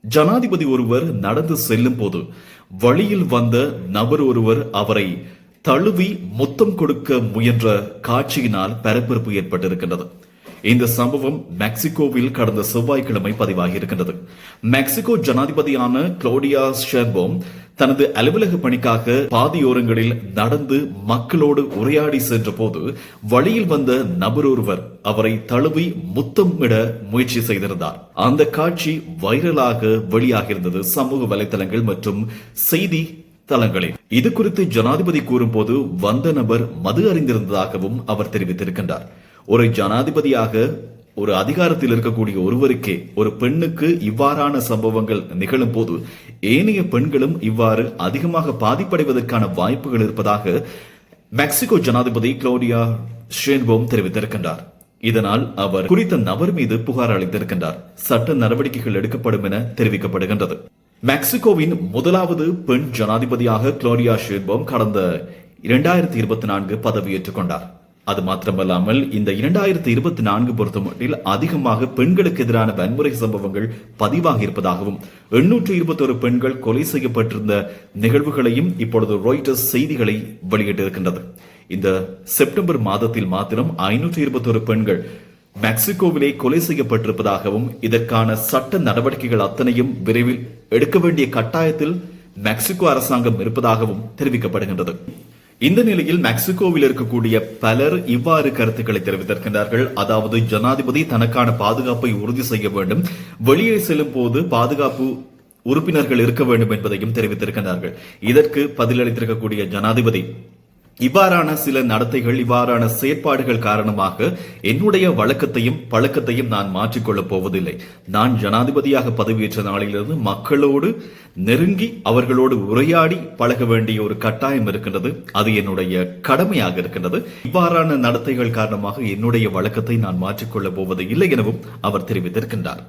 ஜனாதிபதி ஒருவர் நடந்து செல்லும் போது வழியில் வந்த நபர் ஒருவர் அவரை தழுவி முத்தம் கொடுக்க முயன்ற காட்சியினால் பரபரப்பு ஏற்பட்டிருக்கின்றது. இந்த சம்பவம் மெக்சிகோவில் கடந்த செவ்வாய்க்கிழமை பதிவாகி இருக்கின்றது. மெக்சிகோ ஜனாதிபதியான கிளோடியா ஷெய்ன்பாம் தனது அலுவலக பணிக்காக பாதியோரங்களில் நடந்து மக்களோடு உரையாடி சென்ற போது வழியில் வந்த நபர் ஒருவர் அவரை தழுவி முத்தமிட முயற்சி செய்திருந்தார். அந்த காட்சி வைரலாக வெளியாகியிருந்தது சமூக வலைதளங்கள் மற்றும் செய்தி தளங்களில். இது குறித்து ஜனாதிபதி கூறும்போது வந்த நபர் மது அறிந்திருந்ததாகவும் அவர் தெரிவித்திருக்கின்றார். ஒரு ஜனாதிபதியாக ஒரு அதிகாரத்தில் இருக்கக்கூடிய ஒருவருக்கே ஒரு பெண்ணுக்கு இவ்வாறான சம்பவங்கள் நிகழும் போது ஏனைய பெண்களும் இவ்வாறு அதிகமாக பாதிப்படைவதற்கான வாய்ப்புகள் இருப்பதாக மெக்சிகோ ஜனாதிபதி கிளோடியா ஷெய்ன்பாம் தெரிவித்திருக்கின்றார். இதனால் அவர் குறித்த நபர் மீது புகார் அளித்திருக்கின்றார். சட்ட நடவடிக்கைகள் எடுக்கப்படும் என தெரிவிக்கப்படுகின்றது. மெக்சிகோவின் முதலாவது பெண் ஜனாதிபதியாக கிளோடியா ஷெய்ன்பாம் கடந்த 2024 பதவியேற்றுக் கொண்டார். அது மாத்திரமல்லாமல் இந்த 2024 பொறுத்தமட்டில் அதிகமாக பெண்களுக்கு எதிரான வன்முறை சம்பவங்கள் பதிவாகி இருப்பதாகவும் 821 பெண்கள் கொலை செய்யப்பட்டிருந்த நிகழ்வுகளையும் இப்பொழுது ராய்ட்டர்ஸ் செய்திகளை வெளியிட்டிருக்கின்றது. இந்த செப்டம்பர் மாதத்தில் மாத்திரம் 521 பெண்கள் மெக்சிகோவிலே கொலை செய்யப்பட்டிருப்பதாகவும் இதற்கான சட்ட நடவடிக்கைகள் அத்தனையும் விரைவில் எடுக்க வேண்டிய கட்டாயத்தில் மெக்சிகோ அரசாங்கம் இருப்பதாகவும் தெரிவிக்கப்படுகின்றது. இந்த நிலையில் மெக்சிகோவில் இருக்கக்கூடிய பலர் இவ்வாறு கருத்துக்களை தெரிவித்திருக்கின்றார்கள். அதாவது ஜனாதிபதி தனக்கான பாதுகாப்பை உறுதி செய்ய வேண்டும், வெளியே செல்லும் போது பாதுகாப்பு உறுப்பினர்கள் இருக்க வேண்டும் என்பதையும் தெரிவித்திருக்கிறார்கள். இதற்கு பதிலளித்திருக்கக்கூடிய ஜனாதிபதி இவ்வாறான சில நடத்தைகள் இவ்வாறான செயற்பாடுகள் காரணமாக என்னுடைய வழக்கத்தையும் பழக்கத்தையும் நான் மாற்றிக்கொள்ளப் போவதில்லை. நான் ஜனாதிபதியாக பதவியேற்ற நாளிலிருந்து மக்களோடு நெருங்கி அவர்களோடு உரையாடி பழக வேண்டிய ஒரு கட்டாயம் இருக்கின்றது. அது என்னுடைய கடமையாக இருக்கின்றது. இவ்வாறான நடத்தைகள் காரணமாக என்னுடைய வழக்கத்தை நான் மாற்றிக்கொள்ளப் போவது இல்லை எனவும் அவர் தெரிவித்திருக்கின்றார்.